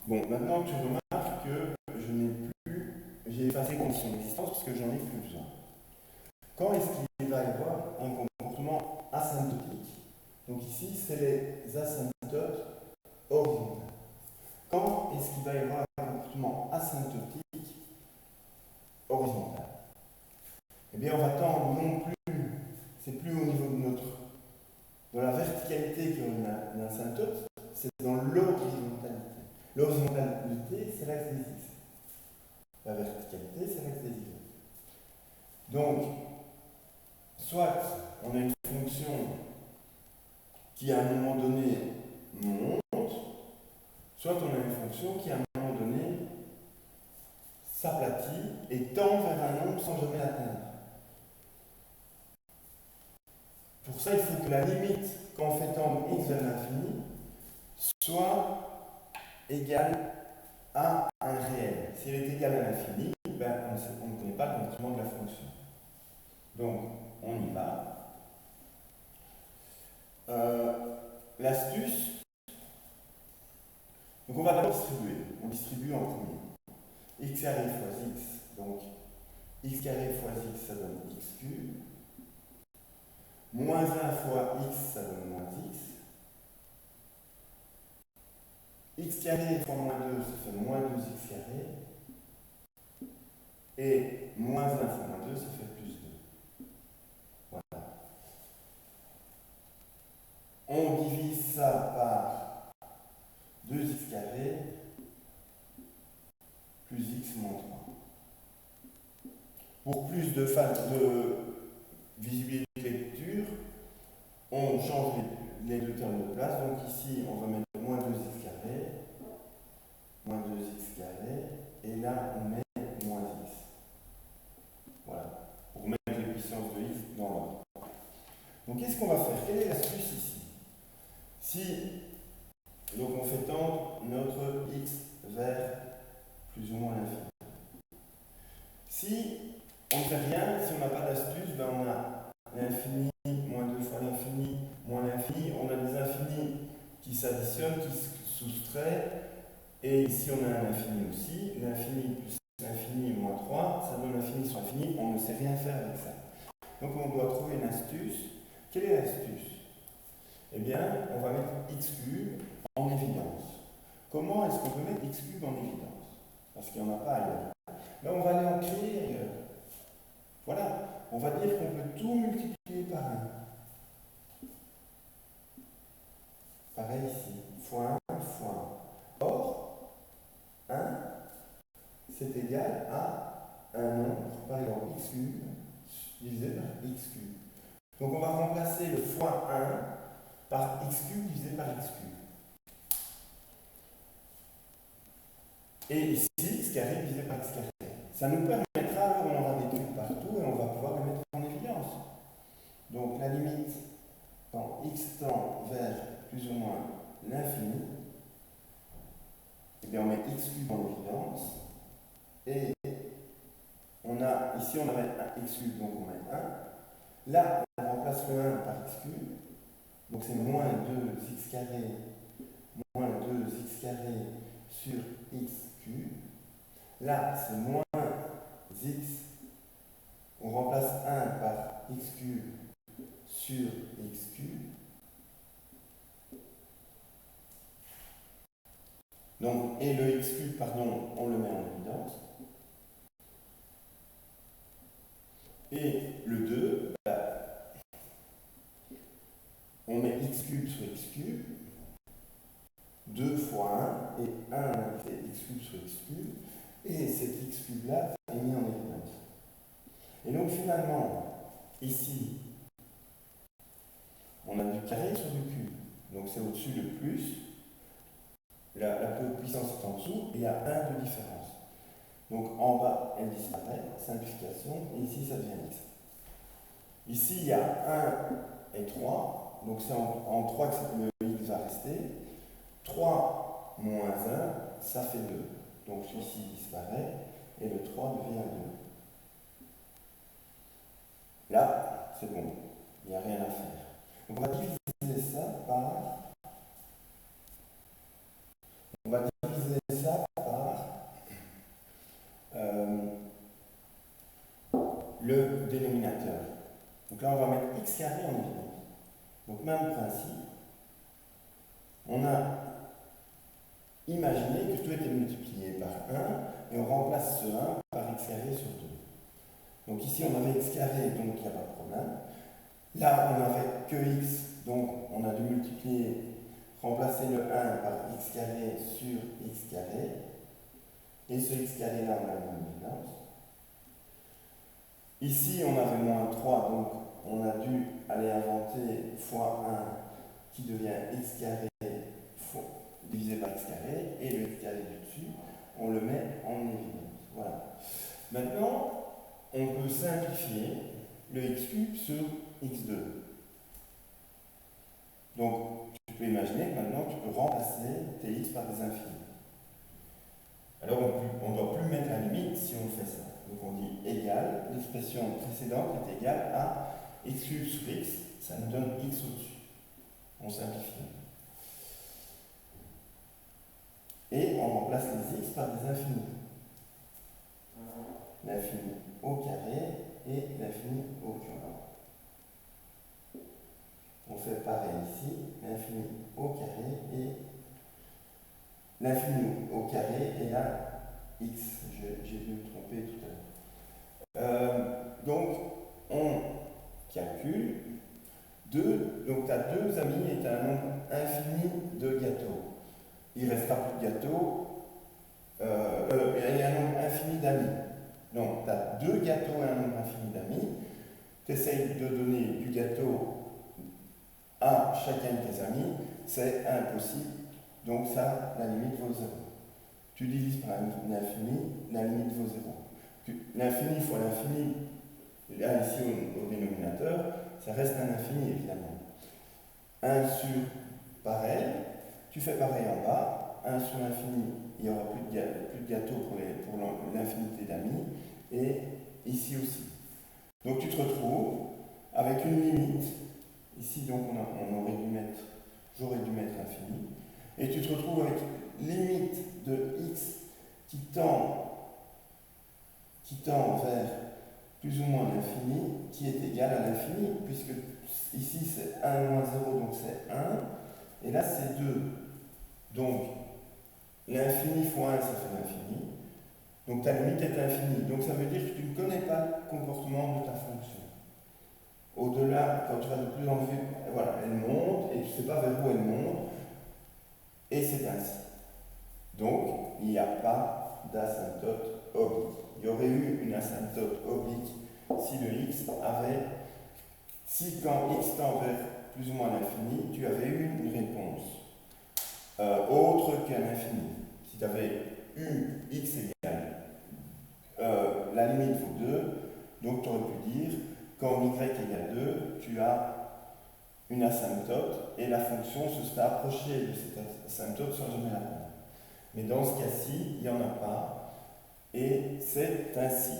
Bon, maintenant tu remarques que j'ai effacé condition d'existence parce que j'en ai plus besoin. Quand est-ce qu'il va y avoir un comportement asymptotique? Donc ici, c'est les asymptotes horizontales. Quand est-ce qu'il va y avoir un comportement asymptotique horizontal? Eh bien, on va tendre non plus, c'est plus au niveau de la verticalité qu'il y a une asymptote, c'est dans l'horizontalité. L'horizontalité, c'est l'axe des x. La verticalité, c'est l'axe des y. Donc, soit on a une fonction qui à un moment donné monte, soit on a une fonction qui à un moment donné s'aplatit et tend vers un nombre sans jamais l'atteindre. Pour ça, il faut que la limite, quand on fait tendre x vers l'infini, soit égale à un réel. Si elle est égale à l'infini, ben, on ne connaît pas le comportement de la fonction. Donc, on y va. L'astuce, donc on va d'abord distribuer. On distribue en premier. X carré fois x, donc x carré fois x, ça donne x cube. Moins 1 fois x, ça donne moins x. X carré fois moins 2, ça fait moins 2x carré. Et moins 1 fois moins 2, ça fait plus 2. Voilà. On divise ça par 2x carré plus x moins 3. Pour plus de visibilité de lecture, on change les deux termes de place. Donc ici, on va mettre moins 2x carré, moins 2x carré, et là, on met moins x. Voilà, pour mettre les puissances de x dans l'ordre. Donc qu'est-ce qu'on va faire? Quelle est l'astuce ici? Si donc on fait tendre notre x vers plus ou moins l'infini. Si on ne fait rien, si on n'a pas d'astuce, ben on a l'infini, moins 2 fois l'infini, moins l'infini. On a des infinis qui s'additionnent, qui se soustraient. Et ici, on a un infini aussi. L'infini plus l'infini moins 3, ça donne l'infini sur l'infini. On ne sait rien faire avec ça. Donc, on doit trouver une astuce. Quelle est l'astuce? Eh bien, on va mettre x cube en évidence. Comment est-ce qu'on peut mettre x cube en évidence? Parce qu'il n'y en a pas ailleurs. Là, on va aller en créer ailleurs. Voilà, on va dire qu'on peut tout multiplier par 1. Pareil ici, fois 1, fois 1. Or, 1, c'est égal à un nombre, par exemple x cube, divisé par x cube. Donc on va remplacer le fois 1 par x cube divisé par x cube. Et ici, x carré divisé par x carré. Ça nous permettra, alors on aura des trucs partout et on va pouvoir les mettre en évidence. Donc la limite, quand x tend vers plus ou moins l'infini, et bien on met x cube en évidence, et ici on met un x cube, donc on met 1. Là, on remplace le 1 par x cube, donc c'est moins 2x carré, moins 2x carré sur x cube. Là, c'est moins x, on remplace 1 par x cube sur x cube. Donc, et le x cube, pardon, on le met en évidence. Et le 2, on met x cube sur x cube. 2 fois 1, et 1 fait x cube sur x cube. Et cet x cube là est mis en évidence. Et donc finalement, ici, on a du carré sur du cube. Donc c'est au-dessus le plus. La puissance est en dessous et il y a 1 de différence. Donc en bas, elle disparaît, simplification, et ici ça devient x. Ici, il y a 1 et 3, donc c'est en 3 que le x va rester. 3 moins 1, ça fait 2. Donc celui-ci disparaît, et le 3 devient 2. Là, c'est bon, il n'y a rien à faire. Donc on va diviser ça par le dénominateur. Donc là, on va mettre x carré en évidence. Donc même principe. On a imaginé que tout était multiplié par 1 et on remplace ce 1 par x carré sur 2. Donc ici, on avait x carré, donc il n'y a pas de problème. Là, on n'avait que x, donc on a dû multiplier, remplacer le 1 par x carré sur x carré. Et ce x carré là, on l'a mis en évidence. Ici, on avait moins 3, donc on a dû aller inventer fois 1 qui devient x carré divisé par x carré, et le x carré du dessus, on le met en évidence. Voilà. Maintenant, on peut simplifier le x cube sur x2. Donc, tu peux imaginer que maintenant, tu peux remplacer tes x par des infinis. Alors, on ne doit plus mettre la limite si on fait ça. Donc, on dit égal, l'expression précédente est égale à x cube sur x, ça nous donne x au-dessus. On simplifie. Et on remplace les x par des infinis. L'infini au carré et l'infini au cube. On fait pareil ici, l'infini au carré et l'infini au carré et là x. J'ai dû me tromper tout à l'heure. Donc, on calcule 2. Donc, tu as 2 amis et tu as un nombre infini de gâteaux. Il ne restera plus de gâteaux. Il y a un nombre infini d'amis. Donc, tu as 2 gâteaux et un nombre infini d'amis. Tu essayes de donner du gâteau à chacun de tes amis, c'est impossible. Donc ça, la limite vaut 0. Tu divises par l'infini, la limite vaut 0. L'infini fois l'infini, là ici au dénominateur, ça reste un infini évidemment. 1 sur pareil, tu fais pareil en bas, 1 sur l'infini, il n'y aura plus de gâteau pour l'infinité d'amis, et ici aussi. Donc tu te retrouves avec une limite, ici donc j'aurais dû mettre infini, et tu te retrouves avec limite de x qui tend vers plus ou moins l'infini, qui est égal à l'infini, puisque ici c'est 1 moins 0, donc c'est 1, et là c'est 2. Donc l'infini fois 1, ça fait l'infini. Donc ta limite est infinie. Donc ça veut dire que tu ne connais pas le comportement de ta fonction. Au-delà, quand tu vas de plus en plus, voilà, elle monte, et tu ne sais pas vers où elle monte, et c'est ainsi. Donc, il n'y a pas d'asymptote oblique. Il y aurait eu une asymptote oblique si le x avait, si quand x tend vers plus ou moins l'infini, tu avais eu une réponse autre qu'à l'infini. Si tu avais eu x égale, la limite vaut 2, donc tu aurais pu dire, quand y égale 2, tu as une asymptote et la fonction se serait approchée de cette asymptote sans jamais l'atteindre. Mais dans ce cas-ci, il n'y en a pas et c'est ainsi.